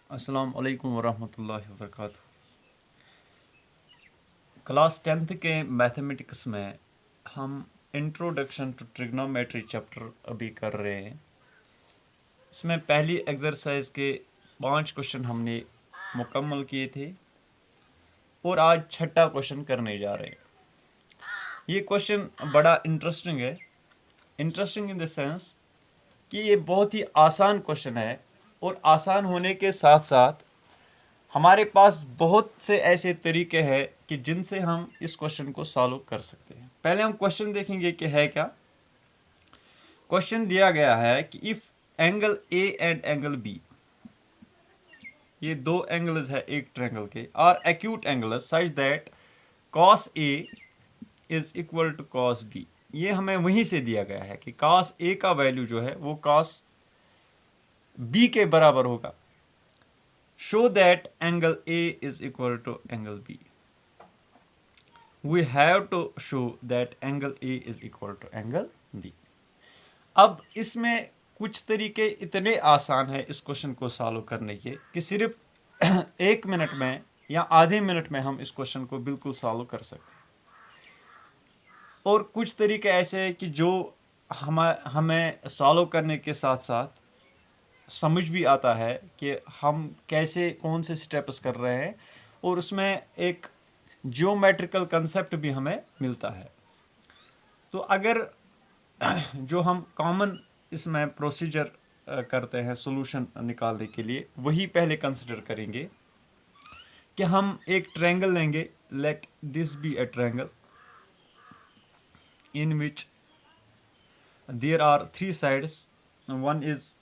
अस्सलाम वालेकुम वरहमतुल्लाहि वबरकातुहू। क्लास 10th के मैथमेटिक्स में हम इंट्रोडक्शन टू ट्रिग्नोमेट्री चैप्टर अभी कर रहे हैं। इसमें पहली एक्सरसाइज के 5 क्वेश्चन हमने मुकम्मल किए थे और आज छठा क्वेश्चन करने जा रहे हैं। ये क्वेश्चन बड़ा इंटरेस्टिंग है। इंटरेस्टिंग इन द सेंस कि ये बहुत ही आसान क्वेश्चन है और आसान होने के साथ साथ हमारे पास बहुत से ऐसे तरीके हैं कि जिनसे हम इस क्वेश्चन को सॉल्व कर सकते हैं। पहले हम क्वेश्चन देखेंगे कि है क्या। क्वेश्चन दिया गया है कि if angle A and angle B, ये दो एंगल्स है एक ट्रायंगल के, are acute angles such that cos A is equal to cos B. ये हमें वहीं से दिया गया है कि कॉस ए का वैल्यू जो है वो कॉस बी के बराबर होगा। Show that angle A is equal to angle B. We have to show that angle A is equal to angle B. अब इसमें कुछ तरीके इतने आसान है इस क्वेश्चन को सॉल्व करने के कि सिर्फ 1 मिनट में या आधे मिनट में हम इस क्वेश्चन को बिल्कुल सॉल्व कर सकते हैं। और कुछ तरीके ऐसे हैं कि जो हमें सॉल्व करने के साथ साथ समझ भी आता है कि हम कैसे कौन से स्टेप्स कर रहे हैं और उसमें एक जियोमेट्रिकल कंसेप्ट भी हमें मिलता है। तो अगर जो हम कॉमन इसमें प्रोसीजर करते हैं सॉल्यूशन निकालने के लिए, वही पहले कंसिडर करेंगे कि हम एक ट्रायंगल लेंगे। Let this be a triangle in which there are 3 sides, one is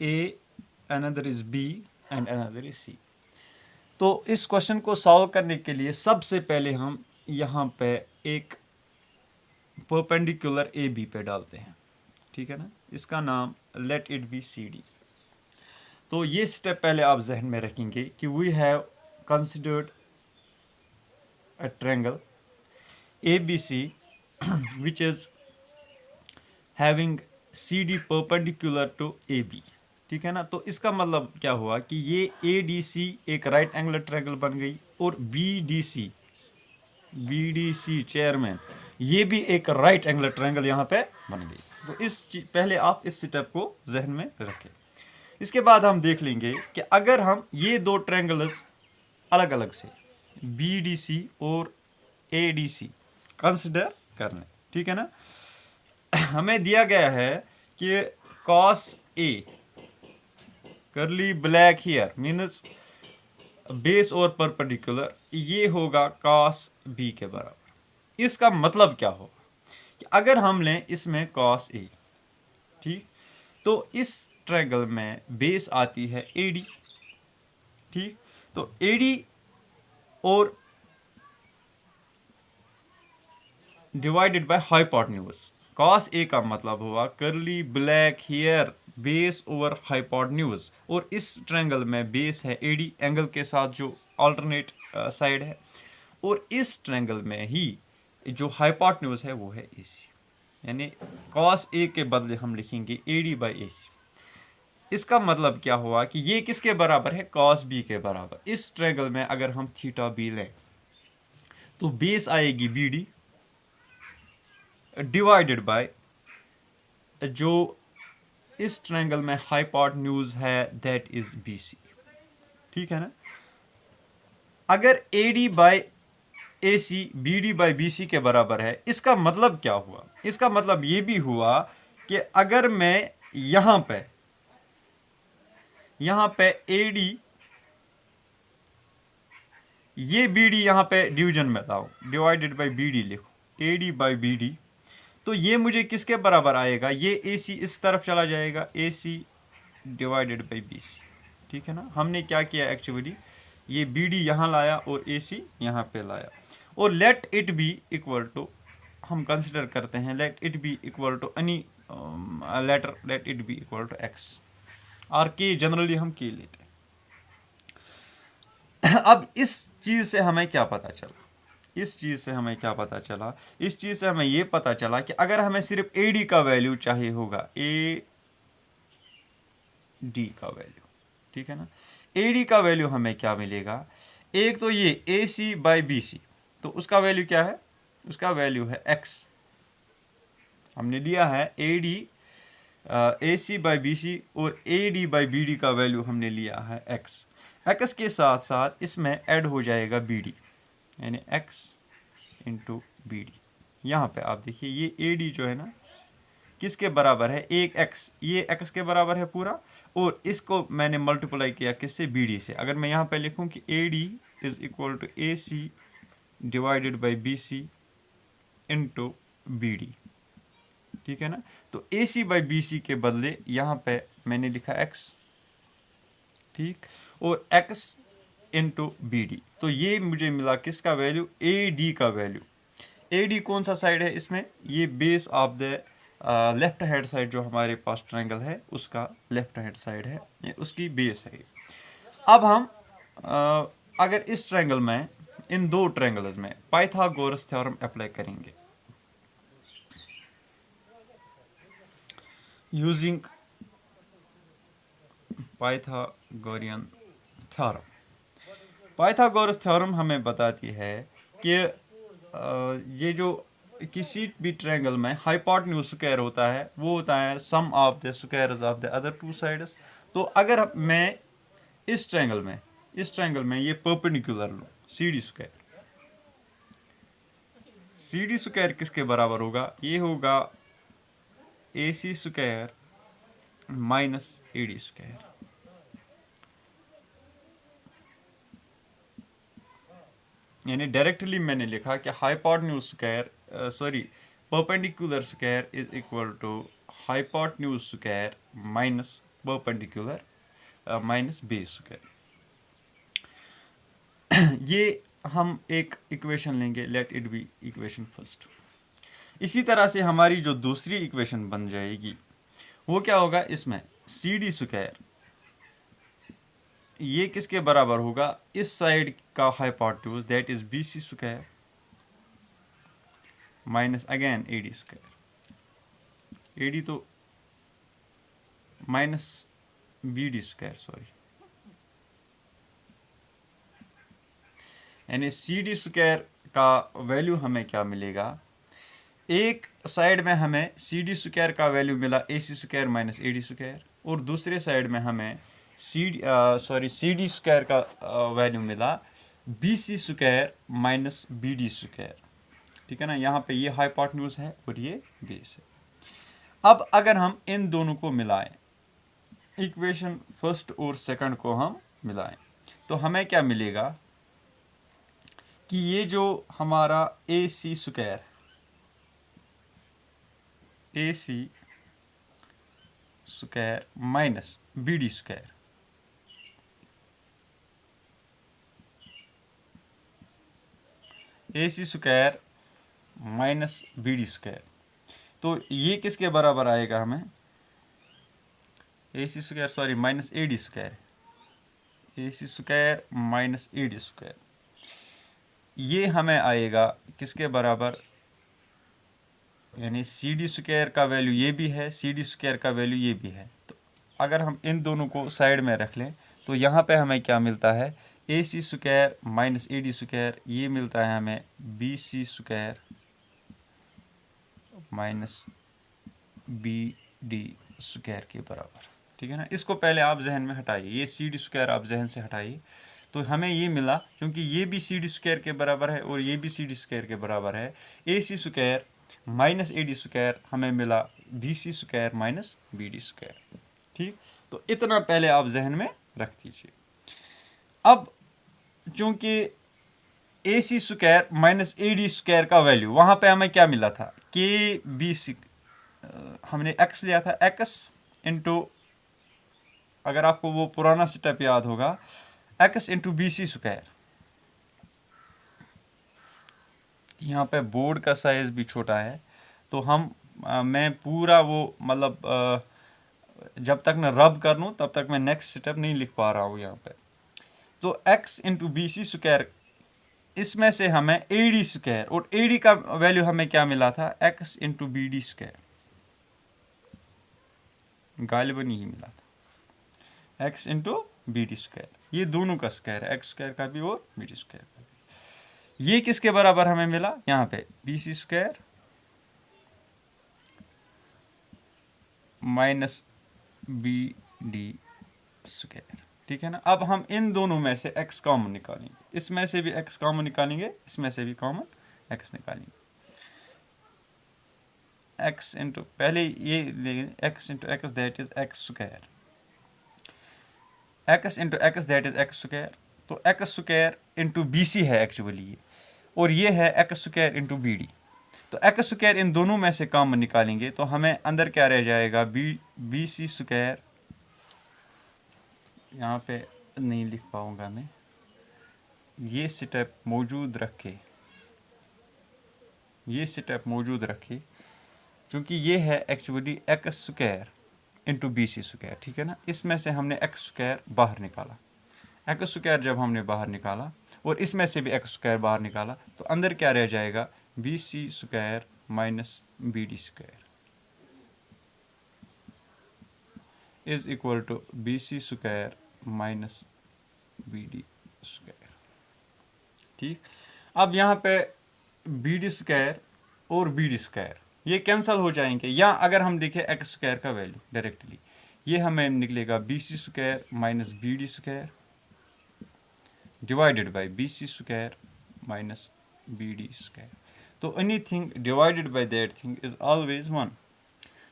A, another is B and another is C। तो इस क्वेश्चन को सॉल्व करने के लिए सबसे पहले हम यहाँ पे एक परपेंडिकुलर ए बी पे डालते हैं, ठीक है ना। इसका नाम let it be C D. तो ये स्टेप पहले आप जहन में रखेंगे कि we have considered a triangle A B C which is having C D perpendicular to A B, ठीक है ना। तो इसका मतलब क्या हुआ कि ये ए डी सी एक राइट एंगुलर ट्रायंगल बन गई और बी डी सी चेयरमैन ये भी एक राइट एंगुलर ट्रायंगल यहाँ पे बन गई। तो पहले आप इस स्टेप को जहन में रखें। इसके बाद हम देख लेंगे कि अगर हम ये दो ट्रायंगल्स अलग अलग से बी डी सी और ए डी सी कंसिडर कर लें, ठीक है ना। हमें दिया गया है कि कॉस ए करली ब्लैक हियर मीन्स बेस और परपेंडिकुलर, ये होगा कॉस बी के बराबर। इसका मतलब क्या होगा कि अगर हम लें इसमें कॉस ए, ठीक, तो इस ट्रायंगल में बेस आती है एडी, ठीक। तो एडी और divided by hypotenuse, cos a का मतलब हुआ करली black here base over hypotenuse, और इस ट्रायंगल में बेस है एडी एंगल के साथ जो अल्टरनेट साइड है, और इस ट्रायंगल में ही जो हाइपोटेन्यूज है वो है ए सी, यानी कॉस ए के बदले हम लिखेंगे एडी बाई ए सी। इसका मतलब क्या हुआ कि ये किसके बराबर है, कॉस बी के बराबर। इस ट्रायंगल में अगर हम थीटा बी लें तो बेस आएगी बी डी डिवाइडेड बाय जो इस ट्रायंगल में हाइपोटेन्यूज है दैट इज बी सी, ठीक है ना। अगर A D by A C B D by B C के बराबर है, इसका मतलब क्या हुआ, इसका मतलब ये भी हुआ कि अगर मैं यहां पे ए डी ये बी डी यहां पे डिवीजन में लाओ, डिवाइडेड बाई बी डी लिखो, A D by B D, तो ये मुझे किसके बराबर आएगा, ये ए सी इस तरफ चला जाएगा, a c divided by B c, ठीक है ना। हमने क्या किया एक्चुअली, ये बी डी यहाँ लाया और ए सी यहाँ पे लाया, और let it be equal to, हम कंसिडर करते हैं let it be equal to any letter, let it be equal to X और के, जनरली हम के लेते हैं। अब इस चीज़ से हमें क्या पता चला, इस चीज़ से हमें ये पता चला कि अगर हमें सिर्फ ए डी का वैल्यू चाहिए होगा, ए डी का वैल्यू, ठीक है ना। AD का वैल्यू हमें क्या मिलेगा, एक तो ये AC बाई BC, तो उसका वैल्यू क्या है, उसका वैल्यू है x। हमने लिया है AD AC बाई BC और AD बाई BD का वैल्यू हमने लिया है x के साथ साथ इसमें ऐड हो जाएगा BD, यानी x इंटू BD। यहाँ पे आप देखिए ये AD जो है ना किसके बराबर है, एक x, ये x के बराबर है पूरा, और इसको मैंने मल्टीप्लाई किया किससे, BD से। अगर मैं यहाँ पे लिखूँ कि AD is equal to AC divided by BC into BD, ठीक है ना। तो AC बाई BC के बदले यहाँ पे मैंने लिखा x, ठीक, और x इंटू BD। तो ये मुझे मिला किसका वैल्यू, AD का वैल्यू। AD कौन सा साइड है इसमें, ये base of the left hand side जो हमारे पास ट्रायंगल है उसका लेफ्ट हैंड साइड है, ये उसकी बेस है। अब हम अगर इस ट्रायंगल में, इन दो ट्रायंगल्स में पाइथागोरस थ्योरम अप्लाई करेंगे using Pythagorean theorem. Pythagoras theorem हमें बताती है कि ये जो किसी भी ट्रायंगल में हाइपोटेन्यूज स्क्वायर होता है वो होता है sum of the squares of the other two sides. तो अगर मैं इस ट्रायंगल में ये परपेंडिकुलर लूँ CD स्क्वायर किसके बराबर होगा, ये होगा AC square minus AD square. यानी डायरेक्टली मैंने लिखा कि hypotenuse square perpendicular square is equal to hypotenuse square minus perpendicular minus base square. ये हम एक इक्वेशन लेंगे, let it be equation first. इसी तरह से हमारी जो दूसरी इक्वेशन बन जाएगी वो क्या होगा, इसमें CD स्क्वायर ये किसके बराबर होगा, इस साइड का hypotenuse that is BC square minus again AD square, AD तो माइनस BD स्क्वायर सॉरी, यानी CD स्क्वायर का वैल्यू हमें क्या मिलेगा, एक साइड में हमें CD स्क्वायर का वैल्यू मिला AC square minus AD square, और दूसरे साइड में हमें CD स्क्वायर का वैल्यू मिला BC square minus BD square, ठीक है ना। यहाँ पे ये हाइपोटेन्यूज है और ये बेस है। अब अगर हम इन दोनों को मिलाएं, इक्वेशन फर्स्ट और सेकंड को हम मिलाएं, तो हमें क्या मिलेगा कि ये जो हमारा AC square minus BD square, AC square minus BD square, तो ये किसके बराबर आएगा हमें, AC square minus AD square, AC square minus AD square, ये हमें आएगा किसके बराबर, यानी CD स्क्वायर का वैल्यू ये भी है, CD स्क्वायर का वैल्यू ये भी है। तो अगर हम इन दोनों को साइड में रख लें तो यहाँ पे हमें क्या मिलता है, AC square minus AD square, ये मिलता है हमें BC square minus BD square के बराबर, ठीक है ना। इसको पहले आप जहन में हटाइए, ये CD स्क्वायर आप जहन से हटाइए, तो हमें ये मिला, क्योंकि ये भी CD स्क्वायर के बराबर है और ये भी CD स्क्वायर के बराबर है, AC square minus AD square हमें मिला BC square minus BD square, ठीक। तो इतना पहले आप जहन में रख दीजिए। अब चूंकि AC square minus AD square का वैल्यू वहाँ पे हमें क्या मिला था, KB हमने x लिया था, x इंटू, अगर आपको वो पुराना स्टेप याद होगा, x इंटू BC स्क्वायर। यहाँ पे बोर्ड का साइज भी छोटा है तो मैं पूरा वो मतलब जब तक मैं रब कर लूँ तब तक मैं नेक्स्ट स्टेप नहीं लिख पा रहा हूँ यहाँ पे। तो x इंटू BC स्क्वायर, इसमें से हमें AD स्क्वायर, और AD का वैल्यू हमें क्या मिला था, x इंटू BD स्क्वायर, गालिबन यही मिला था, x into B D square, ये दोनों का स्क्वायर है, एक्स स्क्वायर का भी और बी डी स्क्वायर का भी। ये किसके बराबर हमें मिला यहाँ पे, बी सी square minus B D square, ठीक है ना। अब हम इन दोनों में से x कॉमन निकालेंगे, इसमें से भी x कॉमन निकालेंगे, इसमें से भी कॉमन x निकालेंगे। x इंटू पहले ये लेंगे, x into x that is x square, x into x that is x square. तो x square into B c है एक्चुअली ये, और ये है x square into B D. तो एक्स स्क्वायर इन दोनों में से कॉमन निकालेंगे तो हमें अंदर क्या रह जाएगा, बी सी स्क्वायर, यहाँ पे नहीं लिख पाऊंगा मैं, ये स्टेप मौजूद रखे, ये स्टेप मौजूद रखे, क्योंकि ये है actually X square into B C square, ठीक है ना। इसमें से हमने एक्स स्क्वायर बाहर निकाला, एक्स स्क्वायर जब हमने बाहर निकाला और इसमें से भी एक्स स्क्वायर बाहर निकाला तो अंदर क्या रह जाएगा, b C square minus B D square is equal to b C square minus B D square, ठीक। अब यहाँ पे बी डी स्क्वायर और बी डी स्क्वायर ये कैंसिल हो जाएंगे, या अगर हम देखें एक्स स्क्वायर का वैल्यू डायरेक्टली, ये हमें निकलेगा b C square minus B D square divided by B C square minus B D square. तो anything divided by that thing is always 1।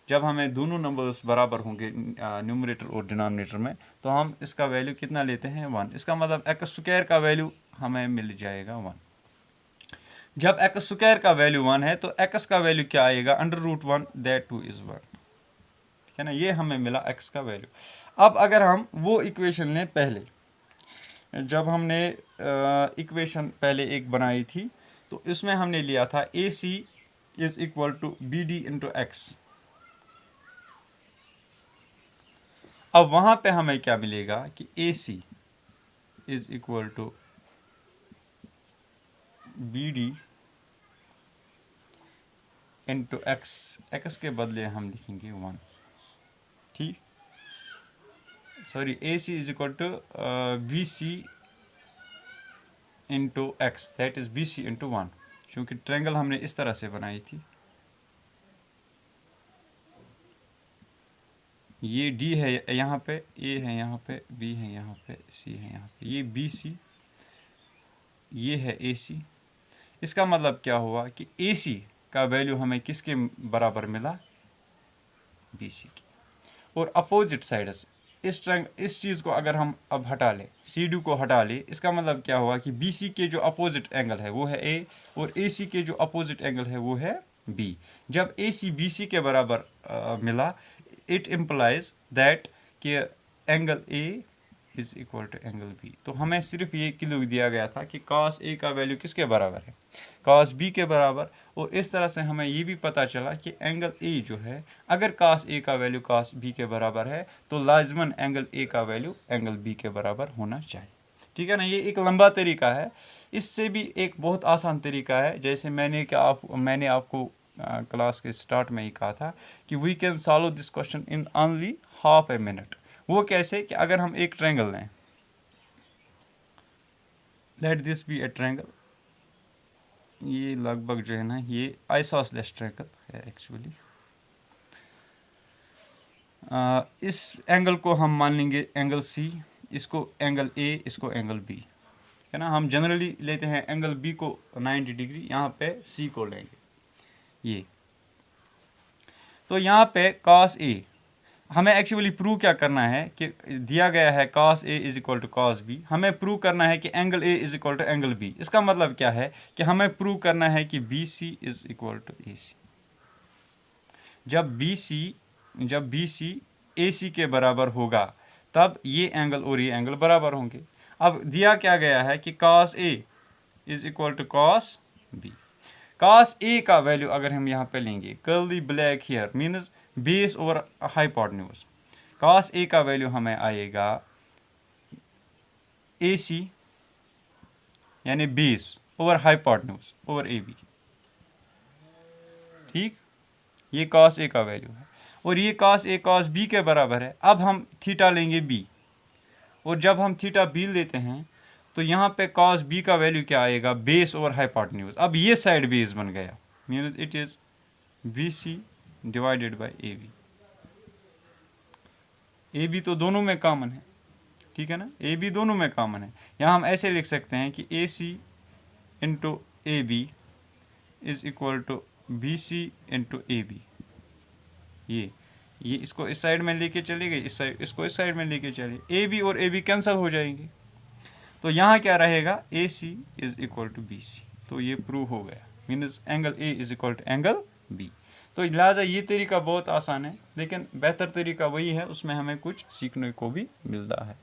जब हमें दोनों नंबर्स बराबर होंगे न्यूमरेटर और डिनोमिनेटर में, तो हम इसका वैल्यू कितना लेते हैं, 1। इसका मतलब एक्स स्क्वायर का वैल्यू हमें मिल जाएगा 1। जब एक्स स्क्वायर का वैल्यू 1 है तो एक्स का वैल्यू क्या आएगा, under root 1 that too is 1, ठीक है ना। ये हमें मिला एक्स का वैल्यू। अब अगर हम वो इक्वेशन लें, पहले जब हमने इक्वेशन पहले एक बनाई थी तो इसमें हमने लिया था a c is equal to b d into x. अब वहां पे हमें क्या मिलेगा कि a c is equal to b d into x, x के बदले हम लिखेंगे 1, ठीक। Sorry, a c is equal to b c into x that is B c into 1, क्योंकि ट्रायंगल हमने इस तरह से बनाई थी, ये डी है यहाँ पे, ए है यहाँ पे, बी है यहाँ पे, सी है यहाँ पे, ये बी सी, ये है ए सी। इसका मतलब क्या हुआ कि ए सी का वैल्यू हमें किसके बराबर मिला, बी सी की। और अपोजिट साइड से इस चीज़ को अगर हम अब हटा लें, सी डी को हटा लें, इसका मतलब क्या हुआ कि बी सी के जो अपोजिट एंगल है वो है ए, और ए सी के जो अपोजिट एंगल है वो है बी। जब ए सी बी सी के बराबर मिला, इट इम्प्लाइज दैट कि angle A is equal to angle B. तो हमें सिर्फ ये क्लू दिया गया था कि कॉस ए का वैल्यू किसके बराबर है, कॉस बी के बराबर। और इस तरह से हमें ये भी पता चला कि एंगल ए जो है, अगर कॉस ए का वैल्यू कॉस बी के बराबर है तो लाजमन एंगल ए का वैल्यू एंगल बी के बराबर होना चाहिए, ठीक है ना। ये एक लंबा तरीका है, इससे भी एक बहुत आसान तरीका है, जैसे मैंने आपको क्लास के स्टार्ट में ही कहा था कि we can solve this question in only half a minute. वो कैसे कि अगर हम एक ट्रायंगल लें, let this be a triangle, ये लगभग जो है ना ये आइसोसेलेस ट्रायंगल है एक्चुअली। इस एंगल को हम मान लेंगे एंगल सी, इसको एंगल ए, इसको एंगल बी, है ना। हम जनरली लेते हैं एंगल बी को 90 डिग्री, यहाँ पे सी को लेंगे ये। तो यहाँ पे कॉस ए हमें एक्चुअली प्रूव क्या करना है कि दिया गया है cos A is equal to cos B, हमें प्रूव करना है कि angle A is equal to angle B. इसका मतलब क्या है कि हमें प्रूव करना है कि b c is equal to a c. जब बी सी ए सी के बराबर होगा तब ये एंगल और ये एंगल बराबर होंगे। अब दिया क्या गया है कि cos A is equal to cos b. Cos a का वैल्यू अगर हम यहाँ पे लेंगे, curly black here means base over hypotenuse, cos a का वैल्यू हमें आएगा ए सी यानी base over hypotenuse over a B, ठीक। ये कॉस ए का वैल्यू है और ये कॉस ए कॉस बी के बराबर है। अब हम थीटा लेंगे बी और जब हम थीटा बी लेते हैं तो यहाँ पे कॉस बी का वैल्यू क्या आएगा, बेस और हाइपोटेन्यूज। अब ये साइड बेस बन गया, means it is B C divided by A B. A B तो दोनों में कॉमन है, ठीक है ना, ए बी दोनों में कॉमन है। यहाँ हम ऐसे लिख सकते हैं कि a c into a b is equal to b c into a b. ये इसको इस साइड में लेके चले गए, इस साइड इसको इस साइड में लेके चले, ए बी और ए बी कैंसिल हो जाएंगे, तो यहाँ क्या रहेगा, a c is equal to b c. तो ये प्रूव हो गया, means angle A is equal to angle B. तो लिहाजा ये तरीका बहुत आसान है, लेकिन बेहतर तरीका वही है, उसमें हमें कुछ सीखने को भी मिलता है।